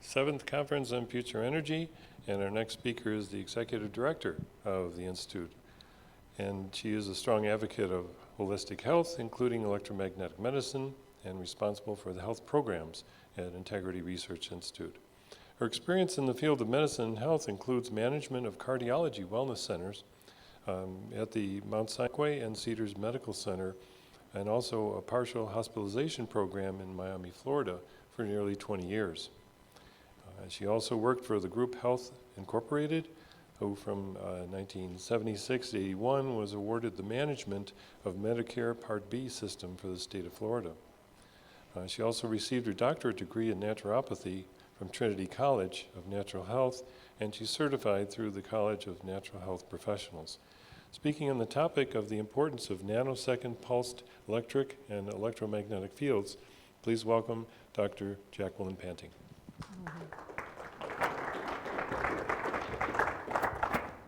7th Conference on Future Energy, and our next speaker is the Executive Director of the Institute. And she is a strong advocate of holistic health, including electromagnetic medicine, and responsible for the health programs at Integrity Research Institute. Her experience in the field of medicine and health includes management of cardiology wellness centers at the Mount Sinai and Cedars Medical Center, and also a partial hospitalization program in Miami, Florida for nearly 20 years. She also worked for the Group Health Incorporated, who from 1976 to 81 was awarded the management of Medicare Part B system for the state of Florida. She also received her doctorate degree in naturopathy from Trinity College of Natural Health, and she's certified through the College of Natural Health Professionals. Speaking on the topic of the importance of nanosecond pulsed electric and electromagnetic fields, please welcome Dr. Jacqueline Panting.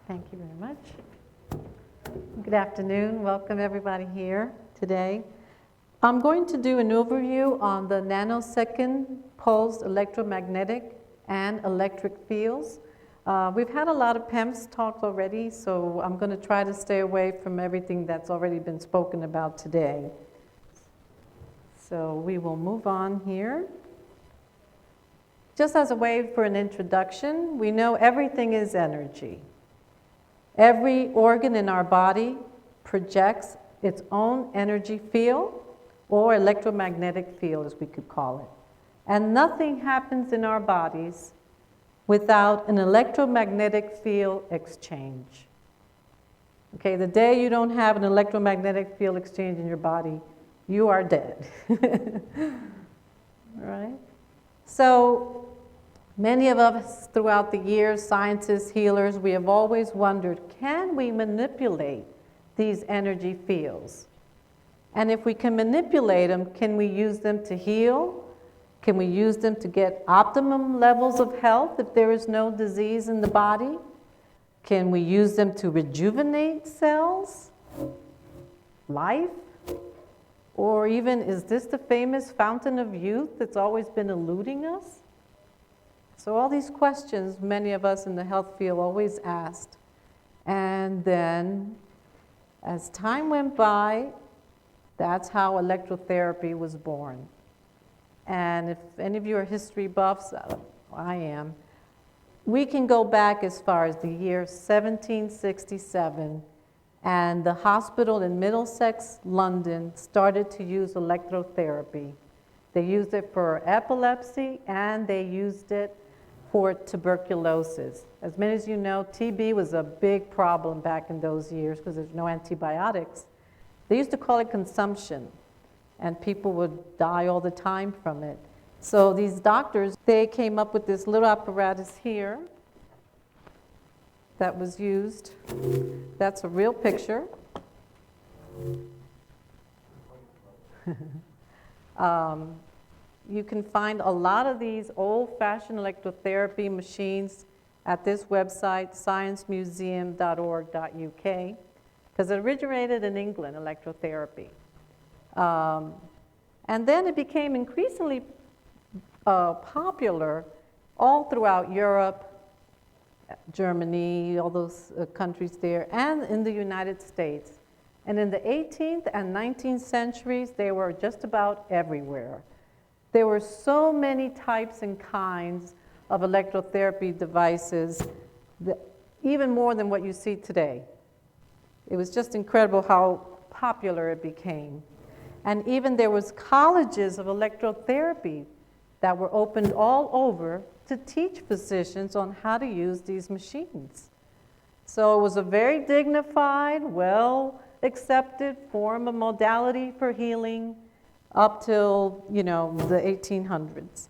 Thank you very much. Good afternoon. Welcome everybody here today. I'm going to do an overview on the nanosecond pulsed electromagnetic and electric fields. We've had a lot of PEMF talks already, so I'm going to try to stay away from everything that's already been spoken about today. So we will move on here. Just as a way for an introduction, we know everything is energy. Every organ in our body projects its own energy field, or electromagnetic field as we could call it. And nothing happens in our bodies without an electromagnetic field exchange. Okay, the day you don't have an electromagnetic field exchange in your body, you are dead. All right? So many of us throughout the years, scientists, healers, we have always wondered, can we manipulate these energy fields? And if we can manipulate them, can we use them to heal? Can we use them to get optimum levels of health if there is no disease in the body? Can we use them to rejuvenate cells, life? Or even, is this the famous fountain of youth that's always been eluding us? So all these questions many of us in the health field always asked. And then, as time went by, that's how electrotherapy was born. And if any of you are history buffs, I am, we can go back as far as the year 1767, and the hospital in Middlesex, London, started to use electrotherapy. They used it for epilepsy, and they used it for tuberculosis. As many as you know, TB was a big problem back in those years because there's no antibiotics. They used to call it consumption, and people would die all the time from it. So these doctors, they came up with this little apparatus here that was used. That's a real picture. You can find a lot of these old-fashioned electrotherapy machines at this website, sciencemuseum.org.uk, because it originated in England, electrotherapy. And then it became increasingly popular all throughout Europe, Germany, all those countries there, and in the United States. And in the 18th and 19th centuries, they were just about everywhere. There were so many types and kinds of electrotherapy devices, even more than what you see today. It was just incredible how popular it became. And even there was colleges of electrotherapy that were opened all over to teach physicians on how to use these machines. So it was a very dignified, well-accepted form of modality for healing up till, the 1800s.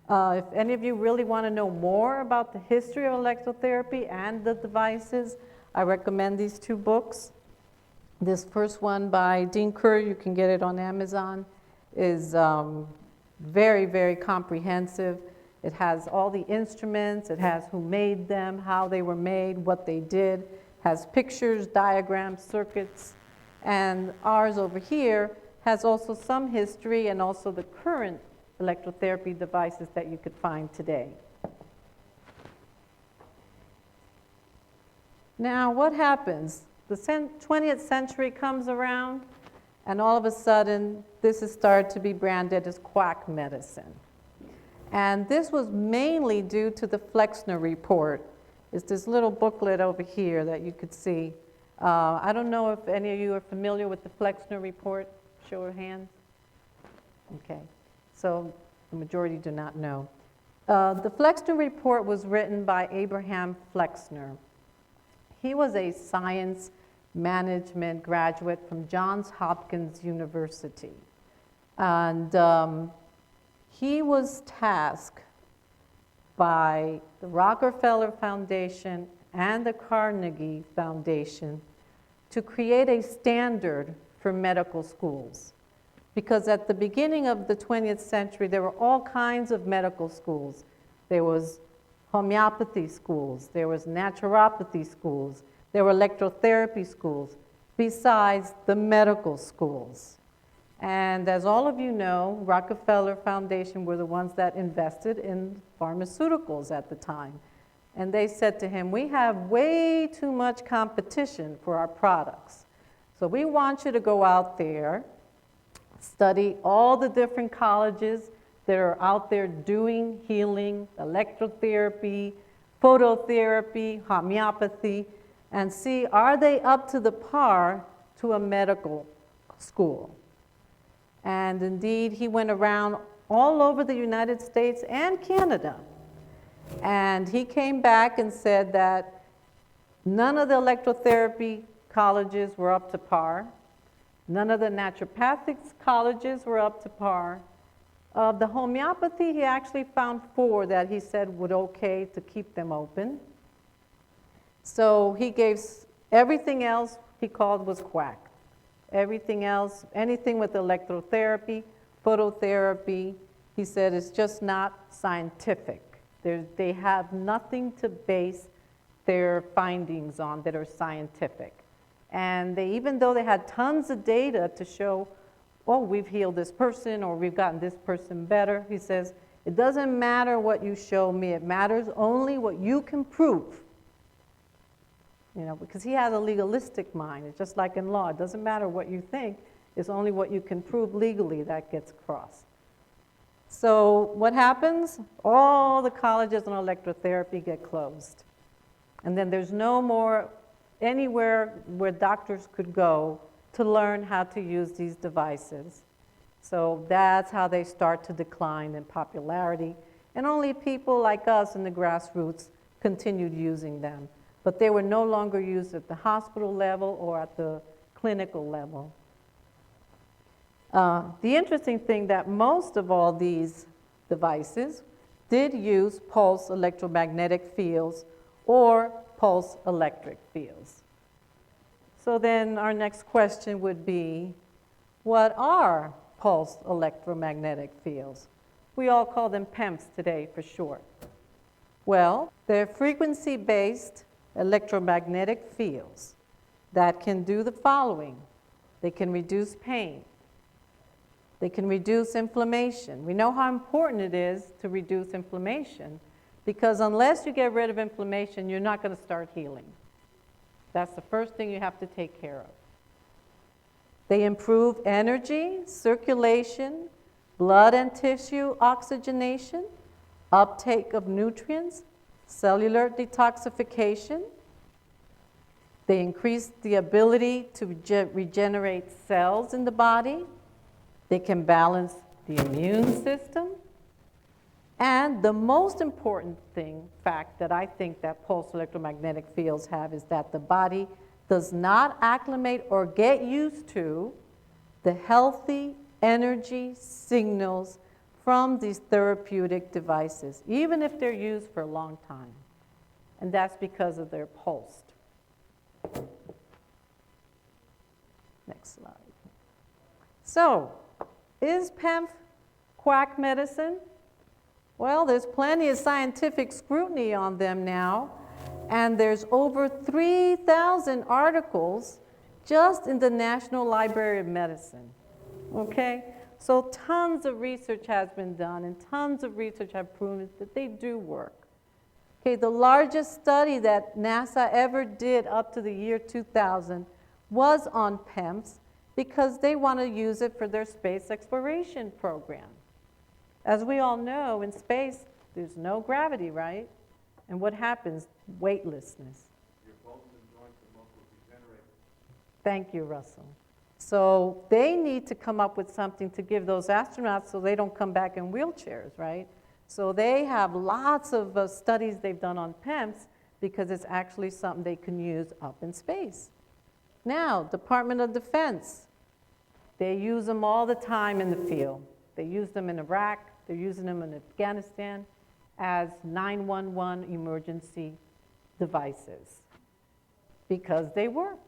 If any of you really want to know more about the history of electrotherapy and the devices, I recommend these two books. This first one by Dean Curry, you can get it on Amazon, is very, very comprehensive. It has all the instruments, it has who made them, how they were made, what they did, has pictures, diagrams, circuits, and ours over here has also some history and also the current electrotherapy devices that you could find today. Now, what happens? The 20th century comes around, and all of a sudden, this has started to be branded as quack medicine. And this was mainly due to the Flexner report. It's this little booklet over here that you could see. I don't know if any of you are familiar with the Flexner report. Show of hands. Okay, so the majority do not know. The Flexner report was written by Abraham Flexner. He was a science management graduate from Johns Hopkins University. And he was tasked by the Rockefeller Foundation and the Carnegie Foundation to create a standard for medical schools. Because at the beginning of the 20th century, there were all kinds of medical schools. There was homeopathy schools, there was naturopathy schools, there were electrotherapy schools, besides the medical schools. And as all of you know, Rockefeller Foundation were the ones that invested in pharmaceuticals at the time. And they said to him, we have way too much competition for our products. So we want you to go out there, study all the different colleges that are out there doing healing, electrotherapy, phototherapy, homeopathy, and see, are they up to the par to a medical school? And indeed, he went around all over the United States and Canada. And he came back and said that none of the electrotherapy colleges were up to par. None of the naturopathic colleges were up to par. The homeopathy, he actually found 4 that he said would okay to keep them open. So he gave everything else he called was quack. Everything else, anything with electrotherapy, phototherapy, he said it's just not scientific. They have nothing to base their findings on that are scientific. And even though they had tons of data to show, oh, we've healed this person or we've gotten this person better, he says, it doesn't matter what you show me, it matters only what you can prove. You know, because he has a legalistic mind. It's just like in law. It doesn't matter what you think, it's only what you can prove legally that gets across. So what happens? All the colleges on electrotherapy get closed. And then there's no more anywhere where doctors could go to learn how to use these devices. So that's how they start to decline in popularity. And only people like us in the grassroots continued using them. But they were no longer used at the hospital level or at the clinical level. The interesting thing that most of all these devices did use pulse electromagnetic fields or pulse electric fields. So then our next question would be, what are pulse electromagnetic fields? We all call them PEMFs today for short. Well, they're frequency-based electromagnetic fields that can do the following. They can reduce pain. They can reduce inflammation. We know how important it is to reduce inflammation because unless you get rid of inflammation, you're not going to start healing. That's the first thing you have to take care of. They improve energy, circulation, blood and tissue oxygenation, uptake of nutrients, cellular detoxification. They increase the ability to regenerate cells in the body. They can balance the immune system. And the most important fact that I think that pulse electromagnetic fields have is that the body does not acclimate or get used to the healthy energy signals from these therapeutic devices, even if they're used for a long time. And that's because of their pulsed. Next slide. So, is PEMF quack medicine? Well, there's plenty of scientific scrutiny on them now, and there's over 3,000 articles just in the National Library of Medicine. Okay? So tons of research has been done, and tons of research have proven that they do work. Okay, the largest study that NASA ever did up to the year 2000 was on PEMFs because they want to use it for their space exploration program. As we all know, in space, there's no gravity, right? And what happens? Weightlessness. Your bones and joints and muscles degenerate. Thank you, Russell. So they need to come up with something to give those astronauts so they don't come back in wheelchairs, right? So they have lots of studies they've done on PEMFs because it's actually something they can use up in space. Now, Department of Defense, they use them all the time in the field. They use them in Iraq, they're using them in Afghanistan as 911 emergency devices because they work.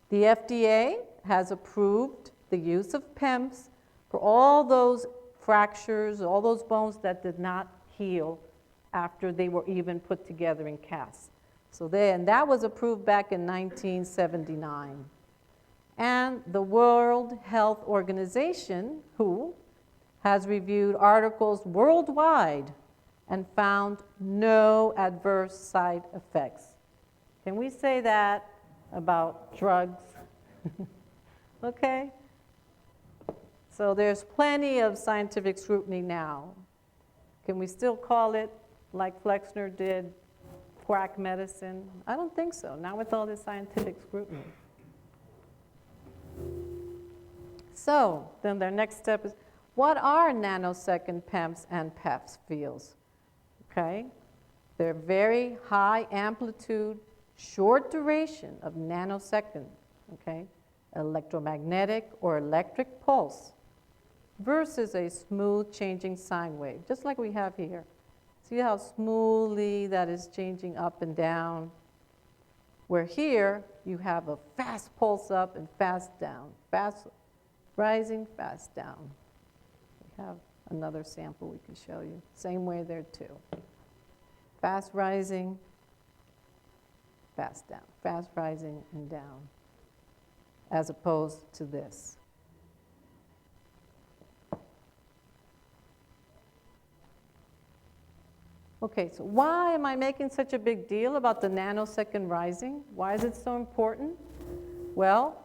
The FDA has approved the use of PEMFs for all those fractures, all those bones that did not heal after they were even put together in casts. So and that was approved back in 1979. And the World Health Organization, WHO, has reviewed articles worldwide and found no adverse side effects. Can we say that about drugs? Okay? So there's plenty of scientific scrutiny now. Can we still call it, like Flexner did, quack medicine? I don't think so, not with all this scientific scrutiny. So then their next step is, what are nanosecond PEMFs and PEFs fields? Okay? They're very high amplitude, short duration of nanosecond, okay? Electromagnetic or electric pulse versus a smooth changing sine wave, just like we have here. See how smoothly that is changing up and down? Where here, you have a fast pulse up and fast down, fast rising, fast down. We have another sample we can show you. Same way there too. Fast rising, fast down, fast rising and down, as opposed to this. Okay, so why am I making such a big deal about the nanosecond rising? Why is it so important? Well,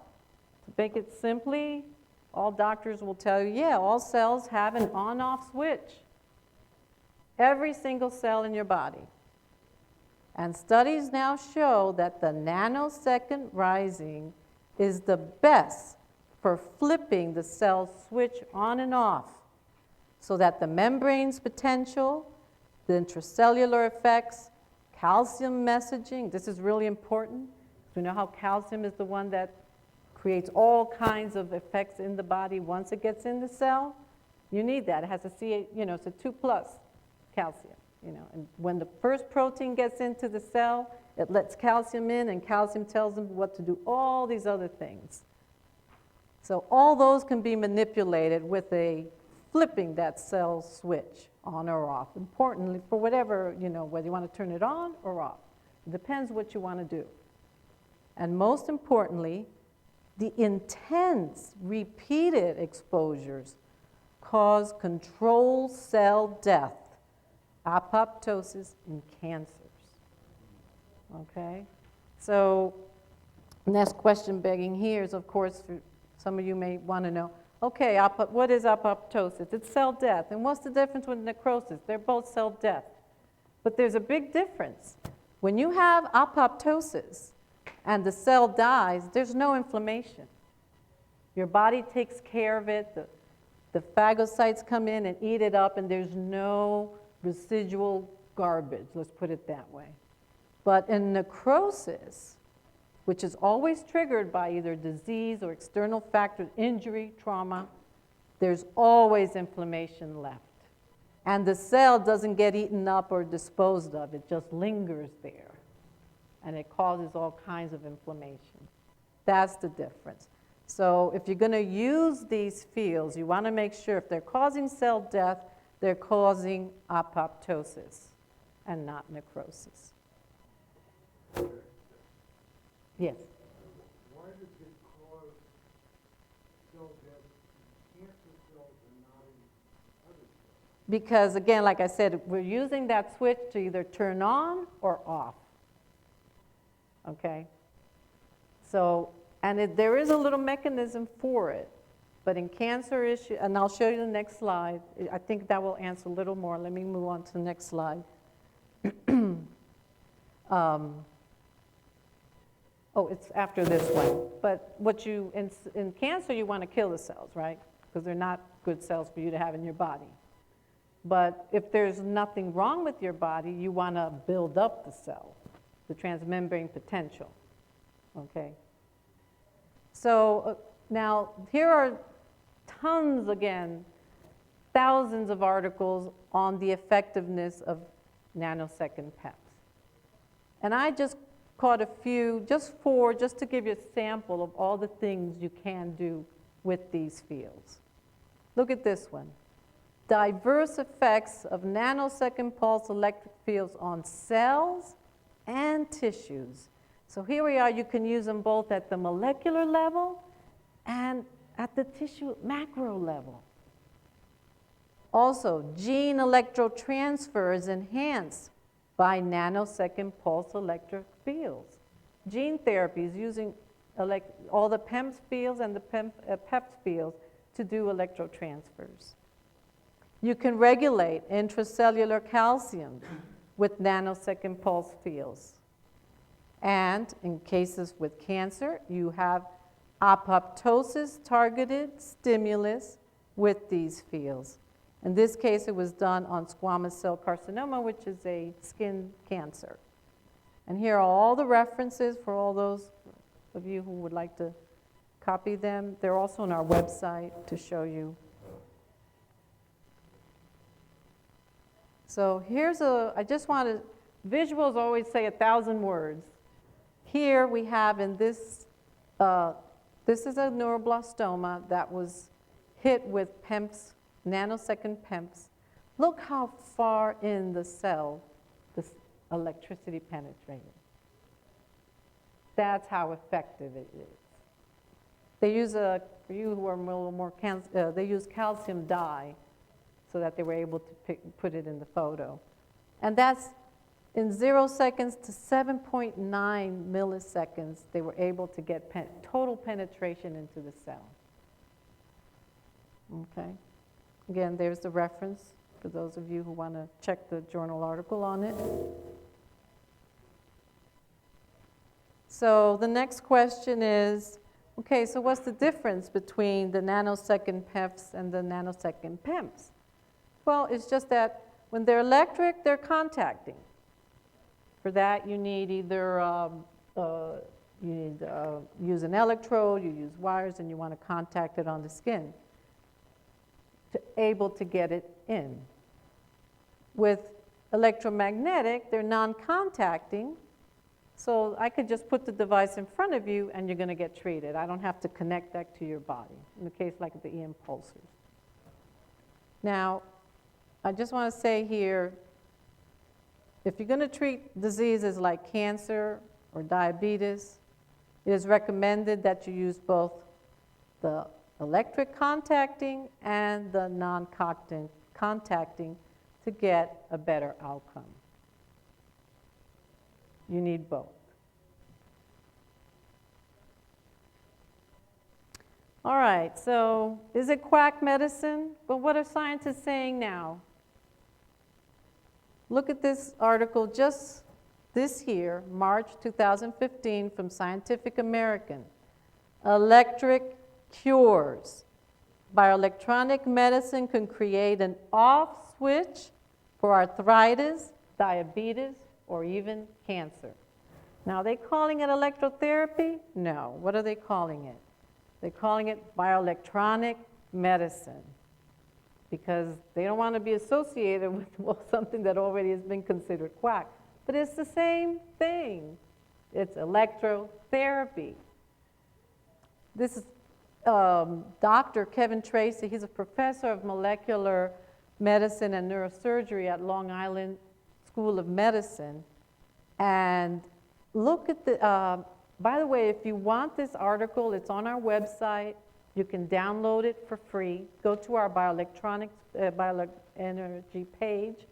to make it simply, all doctors will tell you, yeah, all cells have an on-off switch. Every single cell in your body. And studies now show that the nanosecond rising is the best for flipping the cell switch on and off so that the membrane's potential, the intracellular effects, calcium messaging, this is really important. We know how calcium is the one that creates all kinds of effects in the body once it gets in the cell. You need that. It has a C8, it's a 2+ calcium, and when the first protein gets into the cell, it lets calcium in, and calcium tells them what to do, all these other things. So all those can be manipulated with a flipping that cell switch on or off, importantly for whatever, whether you want to turn it on or off. It depends what you want to do. And most importantly, the intense, repeated exposures cause controlled cell death, apoptosis in cancers. Okay? So, next question begging here is, of course, for some of you may want to know, okay, what is apoptosis? It's cell death. And what's the difference with necrosis? They're both cell death. But there's a big difference. When you have apoptosis and the cell dies, there's no inflammation. Your body takes care of it. The phagocytes come in and eat it up, and there's no residual garbage, let's put it that way. But in necrosis, which is always triggered by either disease or external factors, injury, trauma, there's always inflammation left. And the cell doesn't get eaten up or disposed of, it just lingers there. And it causes all kinds of inflammation. That's the difference. So if you're going to use these fields, you want to make sure if they're causing cell death, they're causing apoptosis and not necrosis. Yes? Why does it cause cell death in cancer Because again, like I said, we're using that switch to either turn on or off. Okay? So, and there is a little mechanism for it. But in cancer issue, and I'll show you the next slide. I think that will answer a little more. Let me move on to the next slide. Oh, it's after this one. But what you, in cancer, you want to kill the cells, right? Because they're not good cells for you to have in your body. But if there's nothing wrong with your body, you want to build up the cell, the transmembrane potential, okay? So now here are tons, again, thousands of articles on the effectiveness of nanosecond PEMFs. And I just caught a few, just to give you a sample of all the things you can do with these fields. Look at this one. Diverse effects of nanosecond pulse electric fields on cells and tissues. So here we are, you can use them both at the molecular level and at the tissue macro level. Also, gene electrotransfer is enhanced by nanosecond pulse electric fields. Gene therapies using all the PEMF fields and the PEP fields to do electrotransfers. You can regulate intracellular calcium with nanosecond pulse fields. And in cases with cancer, you have apoptosis targeted stimulus with these fields. In this case, it was done on squamous cell carcinoma, which is a skin cancer. And here are all the references for all those of you who would like to copy them. They're also on our website to show you. So I just wanted, visuals always say 1,000 words. Here we have in this, this is a neuroblastoma that was hit with PEMFs, nanosecond PEMFs. Look how far in the cell this electricity penetrated. That's how effective it is. They use for you who are a little more, they use calcium dye so that they were able to put it in the photo. And that's in 0 seconds to 7.9 milliseconds, they were able to get total penetration into the cell. Okay. Again, there's the reference for those of you who want to check the journal article on it. So the next question is, okay, so what's the difference between the nanosecond PEMFs and the nanosecond PEMFs? Well, it's just that when they're electric, they're contacting. For that, you need either use an electrode, you use wires, and you want to contact it on the skin to able to get it in. With electromagnetic, they're non-contacting, so I could just put the device in front of you and you're going to get treated. I don't have to connect that to your body, in the case like the EM pulsars. Now, I just want to say here, if you're going to treat diseases like cancer or diabetes, it is recommended that you use both the electric contacting and the non-contacting to get a better outcome. You need both. All right, so is it quack medicine? But what are scientists saying now? Look at this article just this year, March 2015, from Scientific American. Electric cures. Bioelectronic medicine can create an off switch for arthritis, diabetes, or even cancer. Now, are they calling it electrotherapy? No. What are they calling it? They're calling it bioelectronic medicine because they don't want to be associated with something that already has been considered quack. But it's the same thing. It's electrotherapy. This is Dr. Kevin Tracy. He's a professor of molecular medicine and neurosurgery at Long Island School of Medicine. And look at the, by the way, if you want this article, it's on our website. You can download it for free. Go to our bioelectronics Bioenergy page.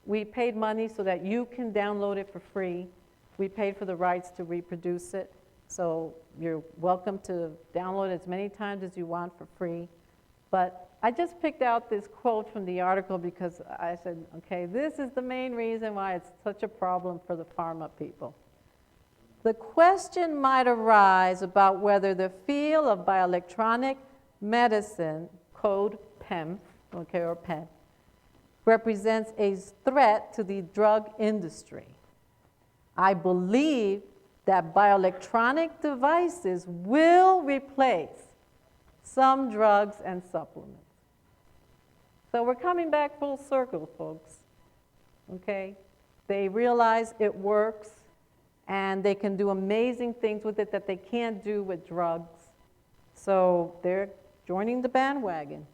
We paid money so that you can download it for free. We paid for the rights to reproduce it. So you're welcome to download as many times as you want for free. But I just picked out this quote from the article because I said, okay, this is the main reason why it's such a problem for the pharma people. The question might arise about whether the field of bioelectronic medicine, code PEMF, okay, or PEMF, represents a threat to the drug industry. I believe that bioelectronic devices will replace some drugs and supplements. So we're coming back full circle, folks, okay? They realize it works, and they can do amazing things with it that they can't do with drugs. So they're joining the bandwagon.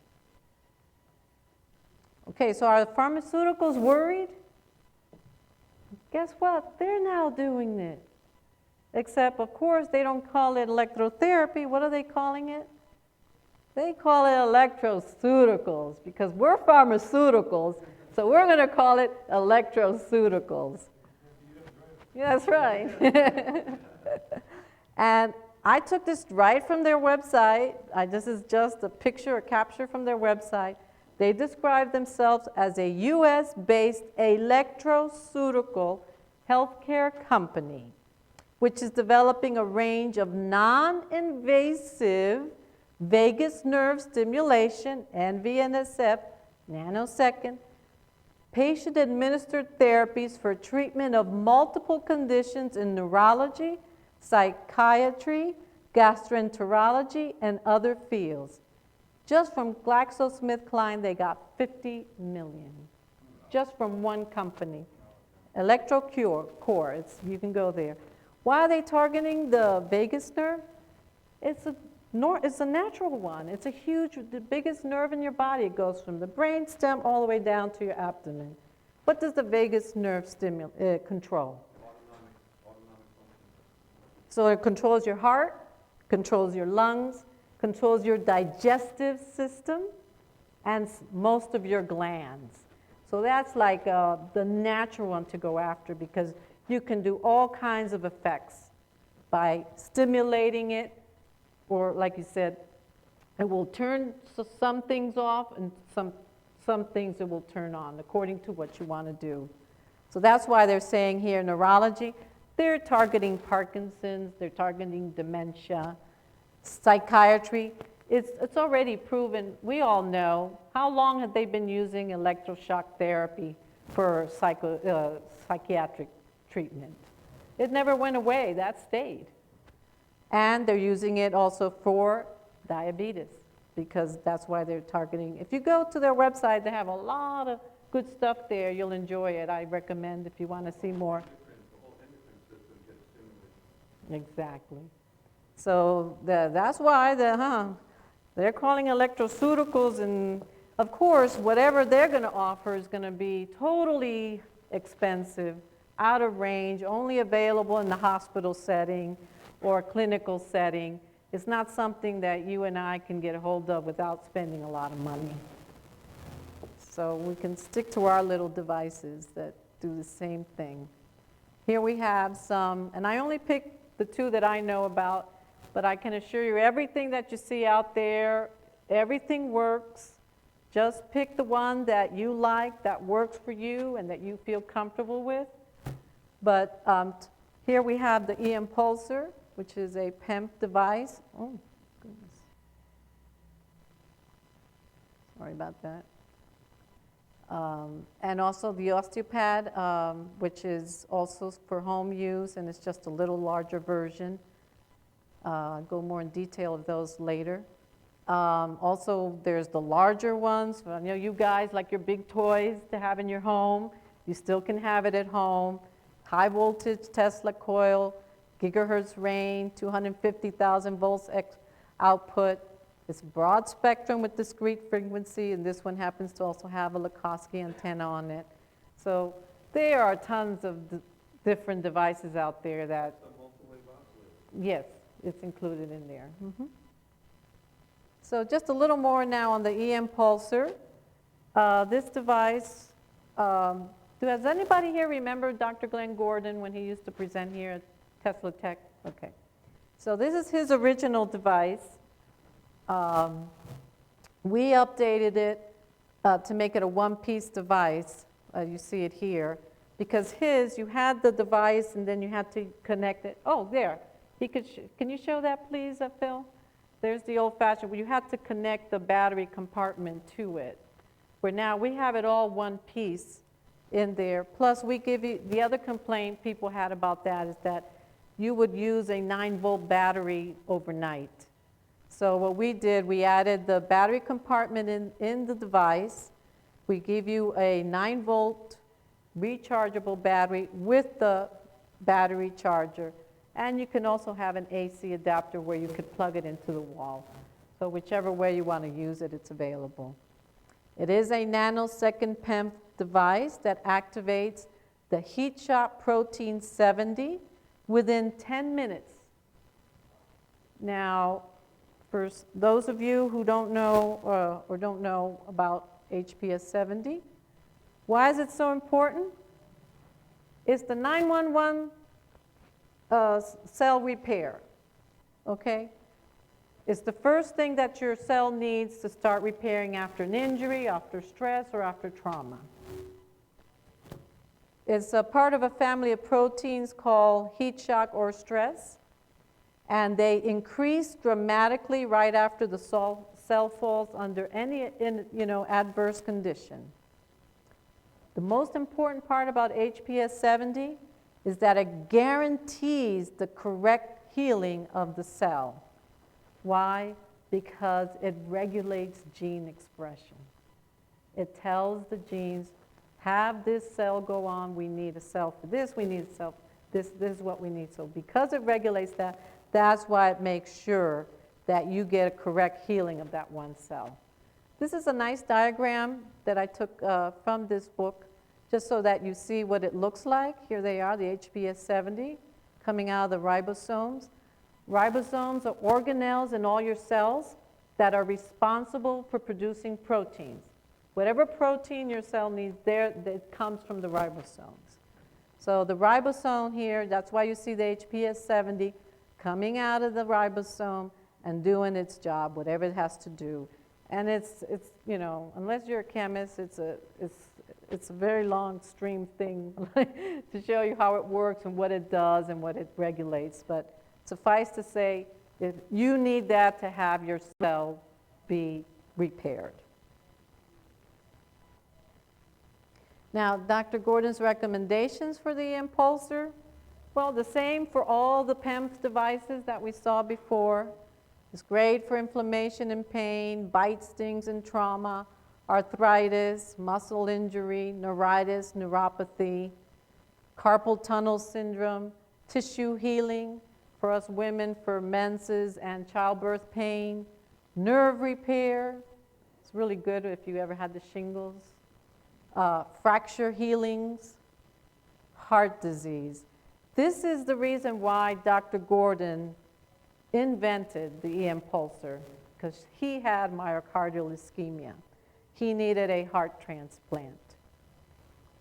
Okay, so are the pharmaceuticals worried? Guess what? They're now doing it. Except, of course, they don't call it electrotherapy. What are they calling it? They call it electroceuticals because we're pharmaceuticals, so we're going to call it electroceuticals. Yeah, that's right. And I took this right from their website. This is just a picture, a capture from their website. They describe themselves as a US-based electroceutical healthcare company, which is developing a range of non-invasive vagus nerve stimulation, NVNSF, nanosecond, patient-administered therapies for treatment of multiple conditions in neurology, psychiatry, gastroenterology, and other fields. Just from GlaxoSmithKline, they got $50 million, just from one company. Electrocure, you can go there. Why are they targeting the vagus nerve? It's a natural one. It's the biggest nerve in your body. It goes from the brain stem all the way down to your abdomen. What does the vagus nerve control? So it controls your heart, controls your lungs, controls your digestive system, and most of your glands. So that's like the natural one to go after because you can do all kinds of effects by stimulating it, or like you said, it will turn some things off and some things it will turn on according to what you want to do. So that's why they're saying here neurology, they're targeting Parkinson's, they're targeting dementia, psychiatry. It's already proven, we all know, how long have they been using electroshock therapy for psychiatric treatment? It never went away, that stayed. And they're using it also for diabetes because that's why they're targeting. If you go to their website, they have a lot of good stuff there. You'll enjoy it. I recommend if you want to see more. The whole endocrine system gets stimulated. Exactly. So that's why they're calling electroceuticals, and of course, whatever they're going to offer is going to be totally expensive, out of range, only available in the hospital setting or clinical setting. It's not something that you and I can get a hold of without spending a lot of money. So we can stick to our little devices that do the same thing. Here we have some, and I only picked the two that I know about, but I can assure you everything that you see out there, everything works. Just pick the one that you like, that works for you, and that you feel comfortable with. But here we have the e-impulsor, which is a PEMF device. Oh, goodness. Sorry about that. And also the osteopad, which is also for home use, and it's just a little larger version. I'll go more in detail of those later. Also, there's the larger ones. You know, you guys like your big toys to have in your home. You still can have it at home. High voltage Tesla coil, gigahertz range, 250,000 volts output. It's broad spectrum with discrete frequency, and this one happens to also have a Lakosky antenna on it. So there are tons of different devices out there that, yes, it's included in there. So just a little more now on the e-impulsor. This device, does anybody here remember Dr. Glenn Gordon when he used to present here at Tesla Tech? Okay. So this is his original device. We updated it to make it a one-piece device. You see it here. Because his, you had the device and then you had to connect it. Oh, there. He could can you show that, please, Phil? There's the old-fashioned, where you had to connect the battery compartment to it. Where now we have it all one piece in there. Plus, we give you, the other complaint people had about that is that you would use a 9-volt battery overnight. So what we did, we added the battery compartment in the device. We give you a 9-volt rechargeable battery with the battery charger. And you can also have an AC adapter where you could plug it into the wall. So whichever way you want to use it, it's available. It is a nanosecond PEMF device that activates the heat shock protein 70 within 10 minutes. Now, for those of you who don't know or don't know about HPS 70, why is it so important? It's the 911 cell repair, okay? It's the first thing that your cell needs to start repairing after an injury, after stress, or after trauma. It's a part of a family of proteins called heat shock or stress, and they increase dramatically right after the cell falls under any adverse condition. The most important part about HPS 70 is that it guarantees the correct healing of the cell. Why? Because it regulates gene expression. It tells the genes, have this cell go on, we need a cell for this, we need a cell for this, this is what we need. So because it regulates that, that's why it makes sure that you get a correct healing of that one cell. This is a nice diagram that I took from this book, just so that you see what it looks like. Here they are, the HPS 70, coming out of the ribosomes. Ribosomes are organelles in all your cells that are responsible for producing proteins. Whatever protein your cell needs, it comes from the ribosomes. So the ribosome here, that's why you see the HPS 70 coming out of the ribosome and doing its job, whatever it has to do. And it's unless you're a chemist, it's a very long stream thing to show you how it works and what it does and what it regulates. But suffice to say, if you need that to have your cell be repaired. Now, Dr. Gordon's recommendations for the impulsor, well, the same for all the PEMF devices that we saw before. It's great for inflammation and pain, bite stings and trauma, arthritis, muscle injury, neuritis, neuropathy, carpal tunnel syndrome, tissue healing for us women for menses and childbirth pain, nerve repair. It's really good if you ever had the shingles. Fracture healings, heart disease. This is the reason why Dr. Gordon invented the e-impulsor, because he had myocardial ischemia. He needed a heart transplant.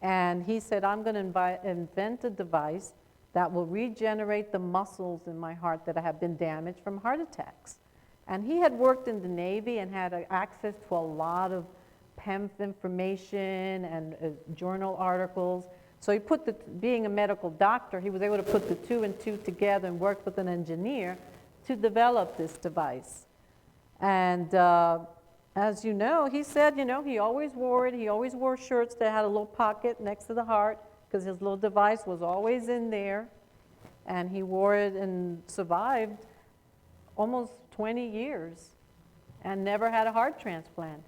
And he said, I'm going to invent a device that will regenerate the muscles in my heart that have been damaged from heart attacks. And he had worked in the Navy and had access to a lot of PEMF information and journal articles. So he being a medical doctor, he was able to put the 2 and 2 together and work with an engineer to develop this device. And as you know, he said, he always wore it. He always wore shirts that had a little pocket next to the heart because his little device was always in there. And he wore it and survived almost 20 years and never had a heart transplant.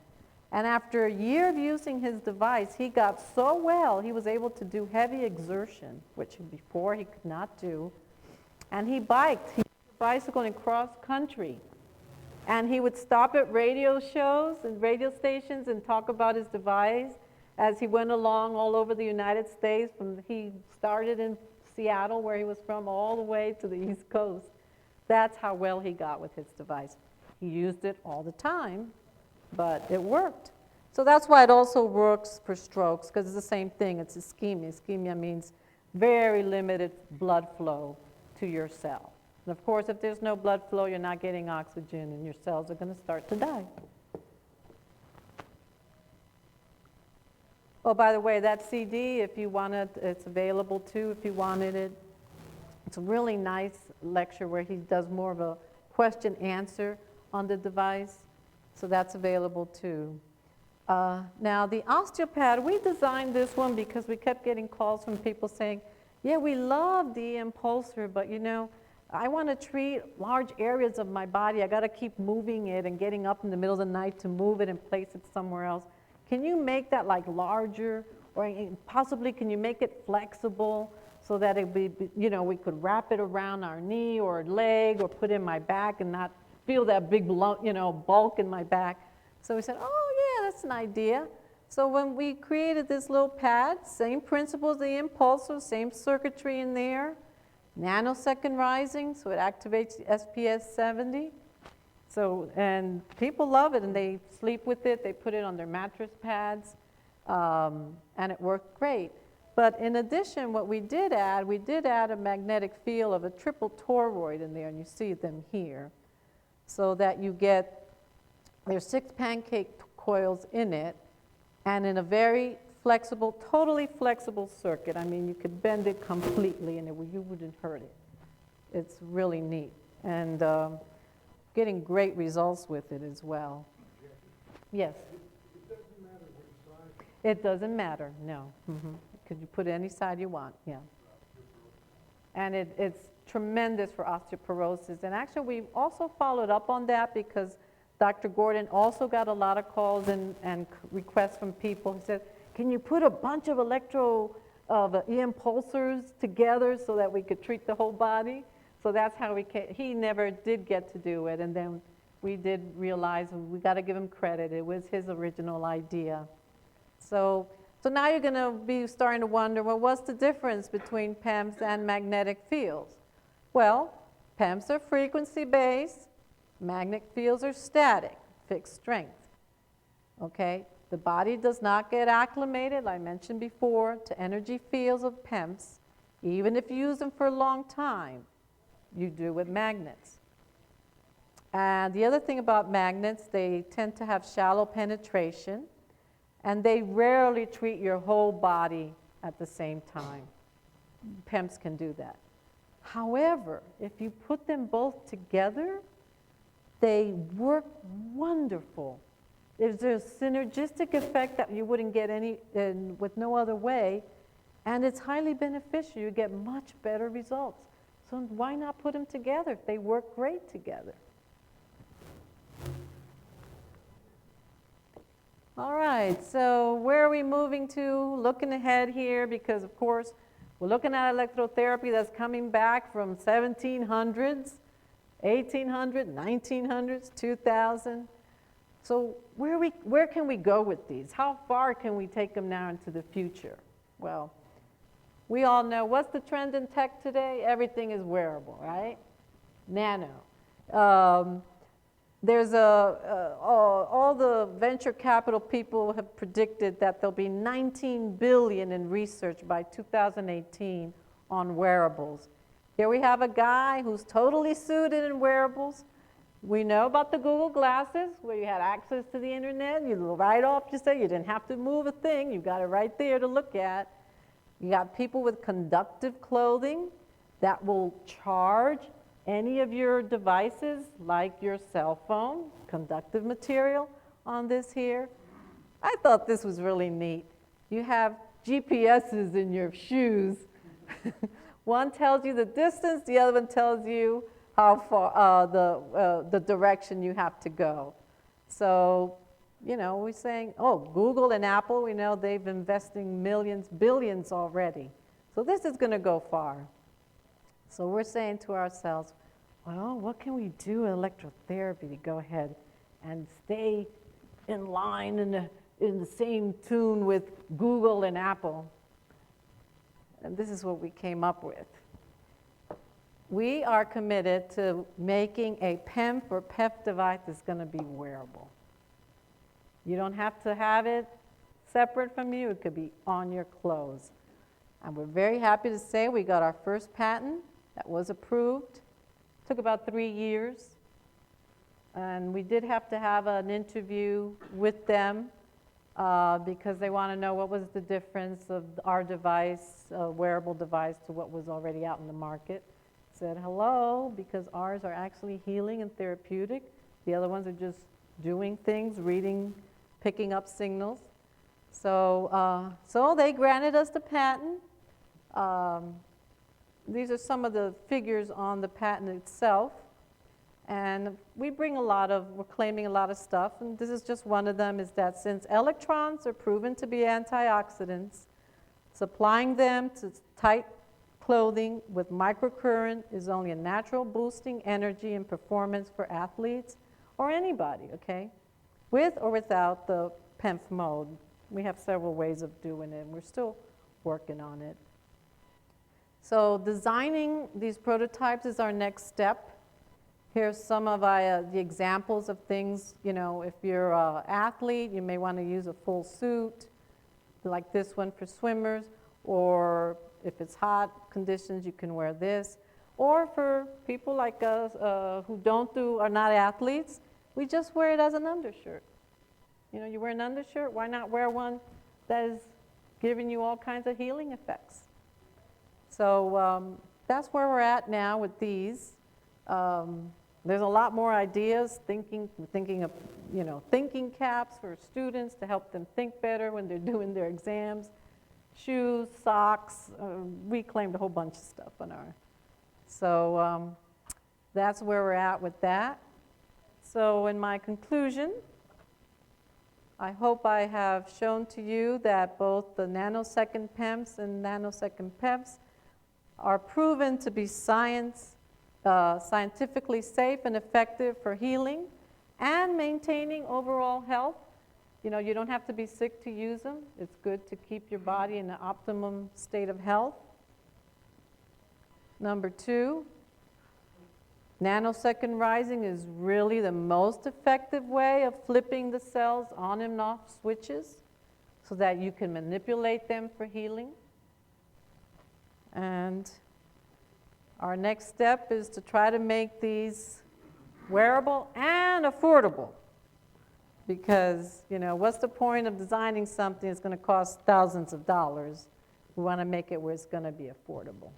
And after a year of using his device, he got so well, he was able to do heavy exertion, which before he could not do. And he biked. He bicycled and cross country. And he would stop at radio shows and radio stations and talk about his device as he went along all over the United States. He started in Seattle, where he was from, all the way to the East Coast. That's how well he got with his device. He used it all the time, but it worked. So that's why it also works for strokes, because it's the same thing. It's ischemia. Ischemia means very limited blood flow to your cell. And of course, if there's no blood flow, you're not getting oxygen, and your cells are going to start to die. Oh, by the way, that CD, if you want it, it's available too if you wanted it. It's a really nice lecture where he does more of a question-answer on the device. So that's available too. Now, the osteopad, we designed this one because we kept getting calls from people saying, yeah, we love the impulsor, but you know, I want to treat large areas of my body. I got to keep moving it and getting up in the middle of the night to move it and place it somewhere else. Can you make that like larger, or possibly can you make it flexible so that it be, you know, we could wrap it around our knee or leg or put it in my back and not feel that big, you know, bulk in my back? So we said, oh yeah, that's an idea. So when we created this little pad, same principles, the impulsor, same circuitry in there, nanosecond rising, so it activates the SPS 70. So, and people love it and they sleep with it, they put it on their mattress pads, and it worked great. But in addition, what we did add a magnetic field of a triple toroid in there, and you see them here, so that you get, there's 6 pancake coils in it, and in a very flexible, totally flexible circuit. I mean, you could bend it completely and you wouldn't hurt it. It's really neat. And getting great results with it as well. Yes? It doesn't matter which side. It doesn't matter, no. Because you put it any side you want, yeah. And it's tremendous for osteoporosis. And actually, we also followed up on that because Dr. Gordon also got a lot of calls and requests from people. He said, can you put a bunch of e-impulsors together so that we could treat the whole body? So that's how he never did get to do it. And then we did realize we got to give him credit. It was his original idea. So now you're going to be starting to wonder, well, what's the difference between PEMFs and magnetic fields? Well, PEMFs are frequency-based. Magnetic fields are static, fixed strength. Okay? The body does not get acclimated, like I mentioned before, to energy fields of PEMFs, even if you use them for a long time. You do with magnets. And the other thing about magnets, they tend to have shallow penetration, and they rarely treat your whole body at the same time. PEMFs can do that. However, if you put them both together, they work wonderful. There's a synergistic effect that you wouldn't get with no other way, and it's highly beneficial. You get much better results. So why not put them together? They work great together. All right, so where are we moving to? Looking ahead here, because of course, we're looking at electrotherapy that's coming back from 1700s, 1800s, 1900s, 2000. So where can we go with these? How far can we take them now into the future? Well, we all know what's the trend in tech today? Everything is wearable, right? Nano. There's all the venture capital people have predicted that there'll be 19 billion in research by 2018 on wearables. Here we have a guy who's totally suited in wearables. We know about the Google glasses where you had access to the internet. You right off, you say you didn't have to move a thing. You got it right there to look at. You got people with conductive clothing that will charge any of your devices, like your cell phone, conductive material on this here. I thought this was really neat. You have GPSs in your shoes. One tells you the distance, the other one tells you how far, the direction you have to go. So, you know, we're saying, oh, Google and Apple, we know they've investing millions, billions already. So this is going to go far. So we're saying to ourselves, well, what can we do in electrotherapy to go ahead and stay in line in the same tune with Google and Apple? And this is what we came up with. We are committed to making a PEMF or PEF device that's going to be wearable. You don't have to have it separate from you. It could be on your clothes. And we're very happy to say we got our first patent that was approved. Took about 3 years. And we did have to have an interview with them because they want to know what was the difference of our device, wearable device, to what was already out in the market. Said hello, because ours are actually healing and therapeutic. The other ones are just doing things, reading, picking up signals. So, so they granted us the patent. These are some of the figures on the patent itself. And we're claiming a lot of stuff, and this is just one of them, is that since electrons are proven to be antioxidants, supplying them to tight clothing with microcurrent is only a natural boosting energy and performance for athletes or anybody, okay? With or without the PEMF mode. We have several ways of doing it, and we're still working on it. So designing these prototypes is our next step. Here's some of the examples of things, you know, if you're an athlete, you may want to use a full suit, like this one for swimmers, or if it's hot conditions, you can wear this. Or for people like us who are not athletes, we just wear it as an undershirt. You know, you wear an undershirt, why not wear one that is giving you all kinds of healing effects? So that's where we're at now with these. There's a lot more ideas, thinking of, you know, thinking caps for students to help them think better when they're doing their exams, shoes, socks, we claimed a whole bunch of stuff on our. So that's where we're at with that. So in my conclusion, I hope I have shown to you that both the nanosecond PEMFs and nanosecond PEMFs are proven to be scientifically safe and effective for healing and maintaining overall health. You know, you don't have to be sick to use them. It's good to keep your body in an optimum state of health. Number 2, nanosecond rising is really the most effective way of flipping the cells on and off switches so that you can manipulate them for healing. And our next step is to try to make these wearable and affordable. Because, you know, what's the point of designing something that's going to cost thousands of dollars? We want to make it where it's going to be affordable.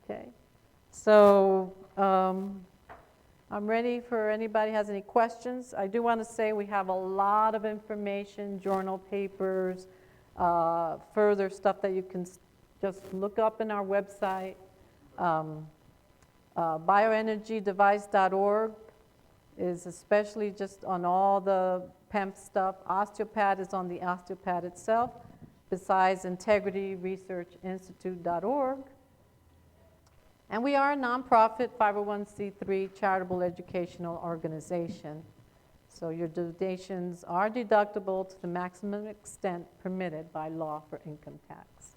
Okay? So I'm ready for anybody has any questions. I do want to say we have a lot of information, journal papers, further stuff that you can just look up in our website. Bioenergydevice.org is especially just on all the PEMF stuff. Osteopath is on the osteopath itself, besides integrityresearchinstitute.org. And we are a nonprofit 501c3 charitable educational organization. So your donations are deductible to the maximum extent permitted by law for income tax.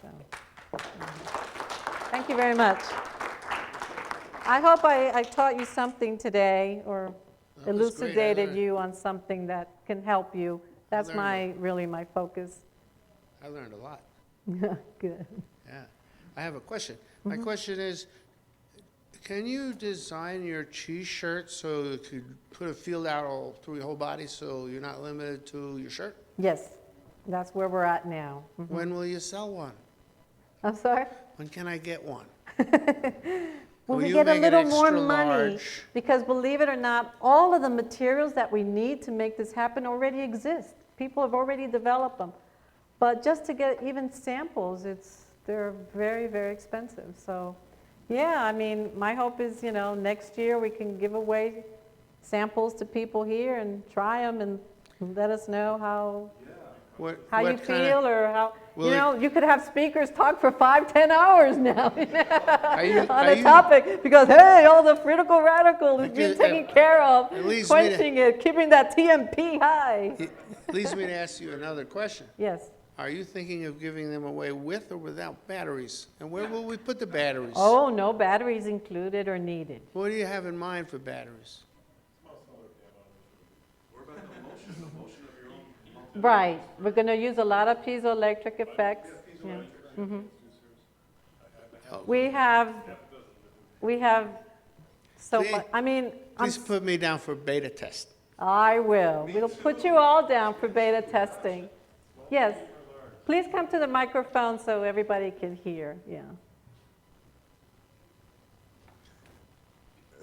So, thank you very much. I hope I taught you something today or elucidated you on something that can help you. That's really my focus. I learned a lot. Good. Yeah. I have a question. My question is, can you design your T-shirt so you could put a field out all through your whole body so you're not limited to your shirt? Yes, that's where we're at now. When will you sell one? I'm sorry? When can I get one? When Will we you get a make it little more extra money, large? because believe it or not, all of the materials that we need to make this happen already exist. People have already developed them. But just to get even samples, they're very, very expensive. So yeah, I mean, my hope is, you know, next year we can give away samples to people here and try them and let us know how you feel or how, you know, you could have speakers talk for 5-10 hours now on a topic because, hey, all the critical radicals is being taken care of, quenching it, keeping that TMP high. It leads me to ask you another question. Yes. Are you thinking of giving them away with or without batteries? And where will we put the batteries? Oh, no batteries included or needed. What do you have in mind for batteries? Right, we're going to use a lot of piezoelectric effects. Yeah. Mhm. We have, so Please- much, I mean, Please put me down for beta test. I will. We'll put you all down for beta testing. Yes, please come to the microphone so everybody can hear, yeah.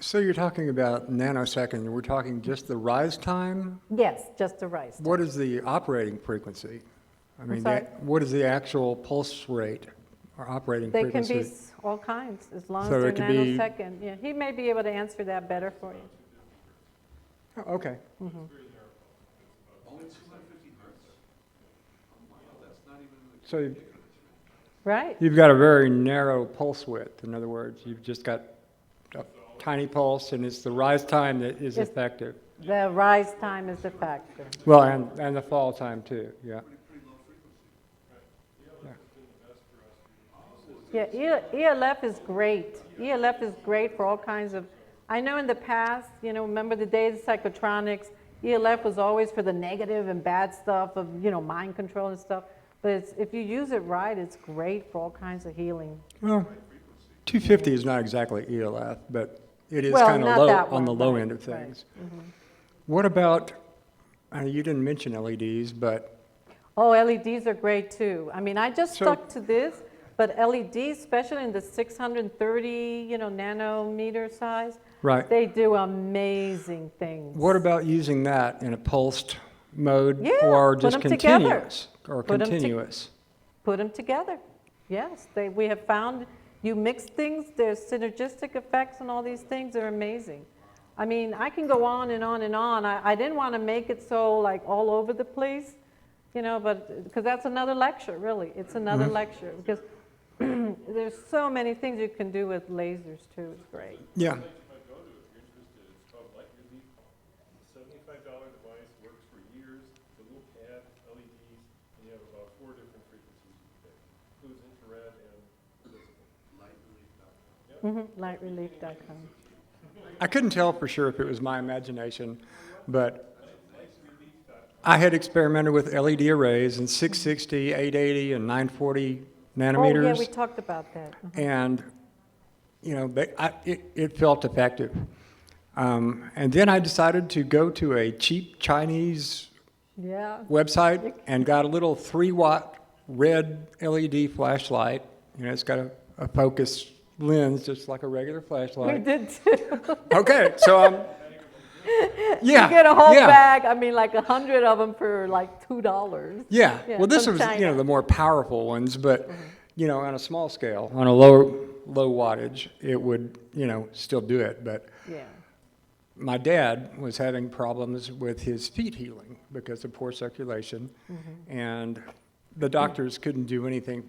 So you're talking about nanosecond, we're talking just the rise time? Yes, just the right. What is the operating frequency? I mean, sorry? what is the actual pulse rate or operating They can frequency? be all kinds, as long as So they're it could be- nanosecond. Yeah, he may be able to answer that better for you. Oh, okay. Only 250 hertz? Oh, wow, that's not even. So Right, you've got a very narrow pulse width. In other words, you've just got a tiny pulse and it's the rise time that is It's- effective. the rise time is the factor. Well, and the fall time too, yeah. Yeah, ELF is great. ELF is great for all kinds of, I know in the past, you know, remember the days of psychotronics, ELF was always for the negative and bad stuff of, you know, mind control and stuff. But if you use it right, it's great for all kinds of healing. Well, 250 is not exactly ELF, but it is Well, kind of not low that on the one, low right, end of right. things. What about, you didn't mention LEDs, but Oh, LEDs are great too. I mean, I just So- stuck to this, but LEDs, especially in the 630, you know, nanometer size, right. they do amazing things. What about using that in a pulsed mode Yeah, or put just 'em together. continuous or Put 'em to- continuous? Put them together. Yes, we have found you mix things, there's synergistic effects and all these things are amazing. I mean, I can go on and on and on. I didn't want to make it so like all over the place, you know, but because that's another lecture, really. It's another lecture because there's so many things you can do with lasers too. It's great. Yeah. You might go to if you're interested. It's called Light Relief Pump. It's a $75 device, works for years. It's a little pad, LEDs, and you have about 4 different frequencies you can pick. Includes infrared and visible. Lightrelief.com. I couldn't tell for sure if it was my imagination, but I had experimented with LED arrays in 660, 880, and 940 nanometers. Oh, yeah, we talked about that. And, you know, it felt effective. And then I decided to go to a cheap Chinese Yeah. website and got a little 3-watt red LED flashlight. You know, it's got a focus lens just like a regular We flashlight. did too. Okay, so yeah, You get a whole yeah, bag, I mean, like 100 of them for like $2. Yeah. Yeah, Well, this from was you know China. the more powerful ones, but you know on a small scale, on a low wattage, it would still do it. But Yeah. my dad was having problems with his feet healing because of poor circulation, and the doctors couldn't do anything.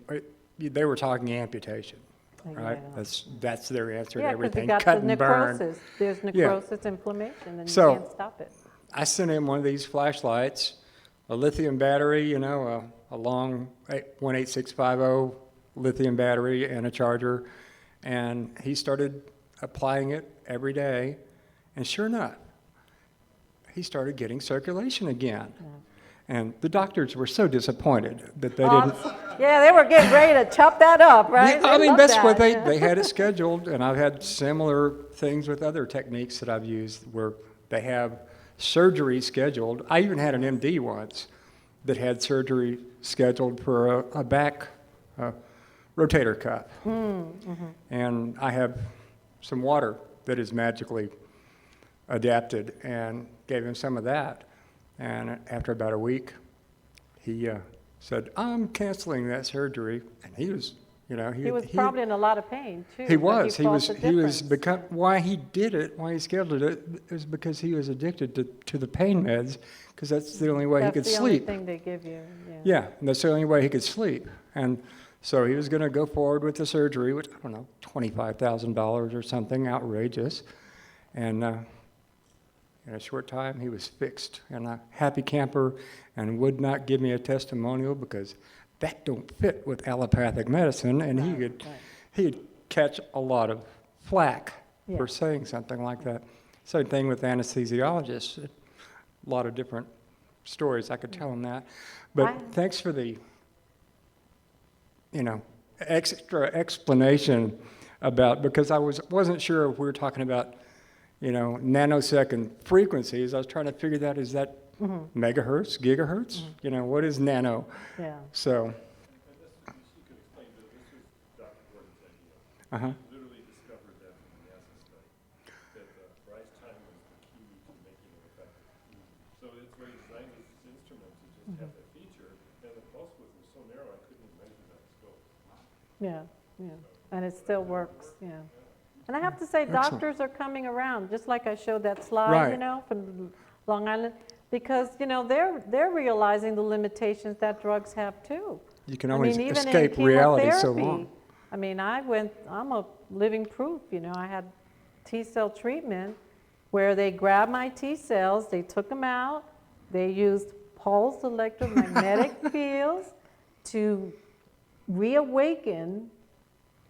They were talking amputation, right? Yeah. That's their answer to Yeah, because you everything. got Cut the and burn. necrosis. There's necrosis, inflammation, and So- you can't stop it. I sent him one of these flashlights, a lithium battery, a long 18650 lithium battery and a charger, and he started applying it every day, and sure enough, he started getting circulation again. And the doctors were so disappointed that they didn't. Yeah, they were getting ready to chop that up, right? Yeah, I They mean, love that's what that, they had it scheduled, and I've had similar things with other techniques that I've used where they have surgery scheduled. I even had an MD once that had surgery scheduled for a back rotator cuff. And I have some water that is magically adapted and gave him some of that. And after about a week, he said, "I'm canceling that surgery." And he was, He was probably in a lot of pain, too. he but was. He felt was. the He was. difference. Why he did it? Why he scheduled it? Is because he was addicted to the pain meds. Because that's the only way he could That's the sleep. only thing they give you, yeah. Yeah, and that's the only way he could sleep. And so he was going to go forward with the surgery, which I don't know, $25,000 or something outrageous. And in a short time, he was fixed and a happy camper, and would not give me a testimonial because that don't fit with allopathic medicine, and he'd catch a lot of flack Yeah. for saying something like that. Same thing with anesthesiologists. A lot of different stories, I could tell them that. But I- thanks for the, extra explanation about, because I wasn't sure if we were talking about, nanosecond frequencies. I was trying to figure that, is that megahertz, gigahertz? What is nano? Yeah. So, She could explain, but this was Dr. Gordon's idea. uh-huh. He literally discovered that from the NASA study, that rise time was the key to making it effective. So it's where he designed this instrument to just have that feature, and the pulse width was so narrow I couldn't even measure that scope. Yeah, yeah, and it still works, yeah. And I have to say, Excellent. doctors are coming around, just like I showed that slide, Right. from Long Island, because, they're realizing the limitations that drugs have too. You can I always mean, even in escape reality so chemotherapy, long. I mean, I'm a living proof, I had T-cell treatment where they grabbed my T-cells, they took them out, they used pulsed electromagnetic fields to reawaken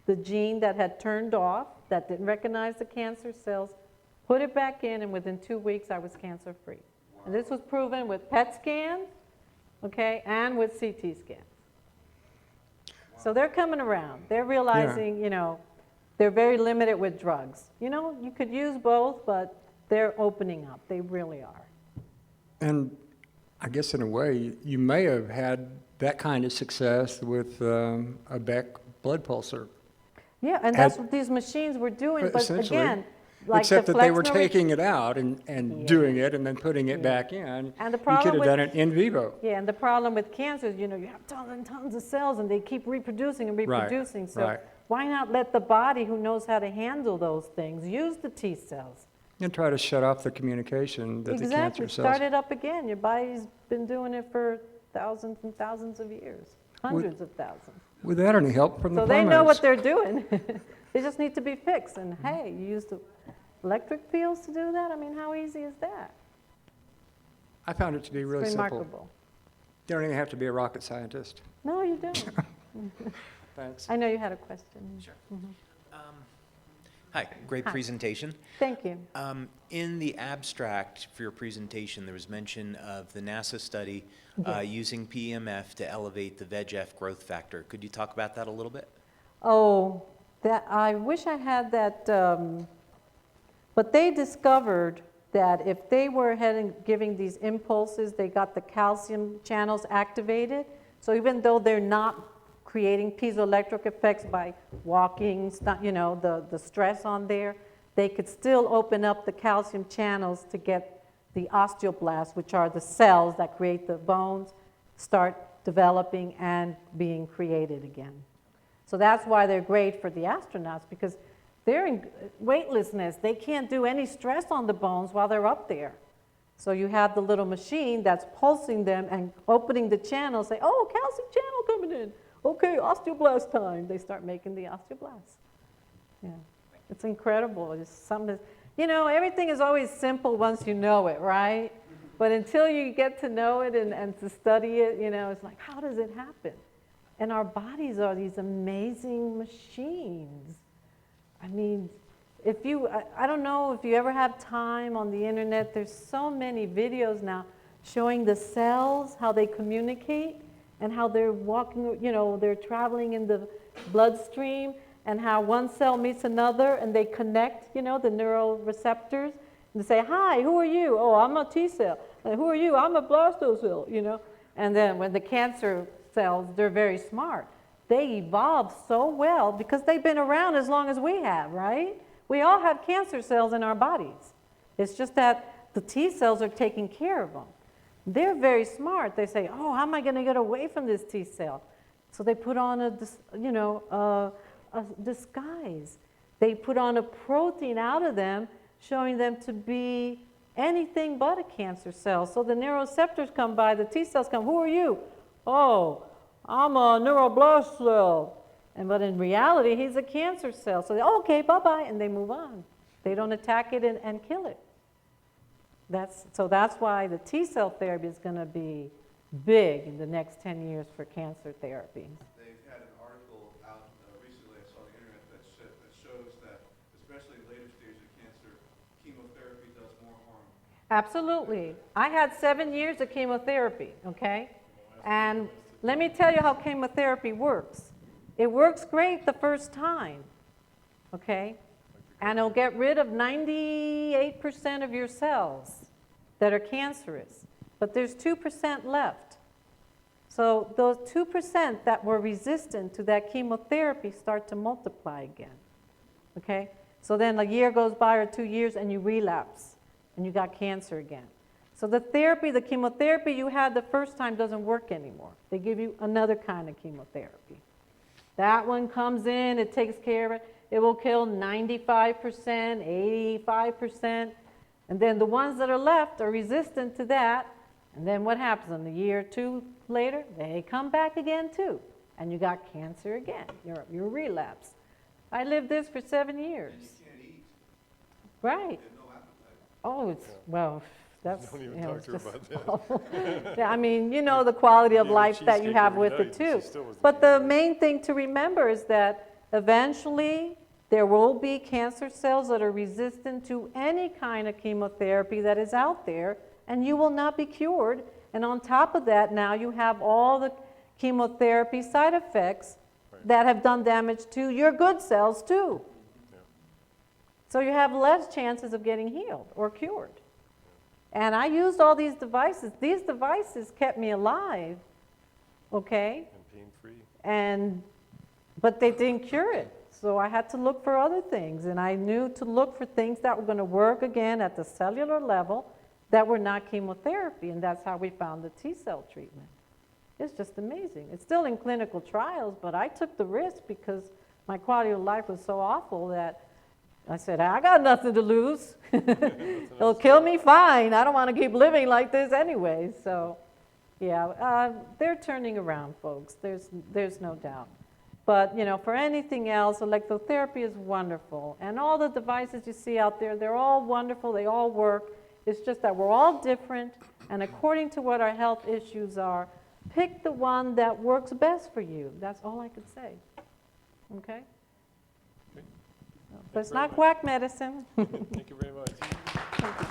the gene that had turned off, that didn't recognize the cancer cells, put it back in, and within 2 weeks I was cancer-free. And this was proven with PET scans, okay, and with CT scans. So they're coming around. They're realizing, they're very limited with drugs. You could use both, but they're opening up. They really are. And I guess in a way, you may have had that kind of success with a Beck blood pulsar. Yeah, and that's what these machines were doing, but Essentially. again, like Except the that they were Flexner- taking it out and Yeah. doing it and then putting it Yeah. back in. And the You could problem have with- done it in vivo. Yeah, and the problem with cancer is, you have tons and tons of cells, and they keep reproducing and reproducing. So right. why not let the body, who knows how to handle those things, use the T cells? And try to shut off the communication that the Exactly. cancer cells. Start it up again. Your body's been doing it for thousands and thousands of years, hundreds of thousands. Without any help from the So primates. they know what they're doing. They just need to be fixed. And hey, you use the electric fields to do that? I mean, how easy is that? I found it to be really It's simple. remarkable. You don't even have to be a rocket scientist. No, you don't. Thanks. I know you had a question. Sure. Hi, great Hi. presentation. Thank you. In the abstract for your presentation, there was mention of the NASA study Yes. using PEMF to elevate the VEGF growth factor. Could you talk about that a little bit? Oh, I wish I had that, but they discovered that if they were giving these impulses, they got the calcium channels activated. So even though they're not creating piezoelectric effects by walking, the stress on there, they could still open up the calcium channels to get the osteoblasts, which are the cells that create the bones, start developing and being created again. So that's why they're great for the astronauts, because they're in weightlessness. They can't do any stress on the bones while they're up there. So you have the little machine that's pulsing them and opening the channel, say, oh, calcium channel coming in. Okay, osteoblast time. They start making the osteoblasts. Yeah, it's incredible. It's something, everything is always simple once you know it, right? But until you get to know it and to study it, it's like, how does it happen? And our bodies are these amazing machines. I mean, I don't know if you ever have time on the internet, there's so many videos now showing the cells, how they communicate, and how they're walking, they're traveling in the bloodstream, and how one cell meets another, and they connect, the neural receptors, and they say, hi, who are you? Oh, I'm a T cell. And who are you? I'm a blastocyst, And then when the cancer cells, they're very smart. They evolved so well because they've been around as long as we have, right? We all have cancer cells in our bodies. It's just that the T cells are taking care of them. They're very smart. They say, oh, how am I going to get away from this T cell? So they put on a disguise. They put on a protein out of them, showing them to be anything but a cancer cell. So the neuroreceptors come by, the T cells come, who are you? Oh, I'm a neuroblast cell. But in reality, he's a cancer cell. So they, oh, okay, bye-bye, and they move on. They don't attack it and kill it. So that's why the T cell therapy is going to be big in the next 10 years for cancer therapy. They've had an article out recently, I saw on the internet, that shows that, especially in later stages of cancer, chemotherapy does more harm Absolutely. I had 7 years of chemotherapy, okay? And let me tell you how chemotherapy works. It works great the first time, okay? And it'll get rid of 98% of your cells that are cancerous. But there's 2% left. So those 2% that were resistant to that chemotherapy start to multiply again, okay? So then a year goes by or 2 years and you relapse and you got cancer again. So the therapy, the chemotherapy you had the first time doesn't work anymore. They give you another kind of chemotherapy. That one comes in, it takes care of it. It will kill 95%, 85%. And then the ones that are left are resistant to that. And then what happens? In a year or two later, they come back again too. And you got cancer again. You're relapsed. I lived this for 7 years. And you can't eat, Right. and no appetite. Oh, it's, well, that's, Don't even you know, talk it's to her just about that. Yeah, I mean, you know the quality of Gave her life that you cheesecake have every with night, it and too. she still wasn't But the eating. main thing to remember is that eventually there will be cancer cells that are resistant to any kind of chemotherapy that is out there, and you will not be cured. And on top of that, now you have all the chemotherapy side effects that have done damage to your good cells too. Yeah. So you have less chances of getting healed or cured. And I used all these devices. These devices kept me alive, okay? And pain-free. But they didn't cure it. So I had to look for other things. And I knew to look for things that were going to work again at the cellular level that were not chemotherapy. And that's how we found the T-cell treatment. It's just amazing. It's still in clinical trials, but I took the risk because my quality of life was so awful that I said, I got nothing to lose. It'll kill me fine. I don't want to keep living like this anyway. So, yeah, they're turning around, folks. There's no doubt. But, you know, for anything else, electrotherapy is wonderful. And all the devices you see out there, they're all wonderful. They all work. It's just that we're all different. And according to what our health issues are, pick the one that works best for you. That's all I could say. Okay? Okay. But it's very not much. quack medicine. Thank you very much. Thank you.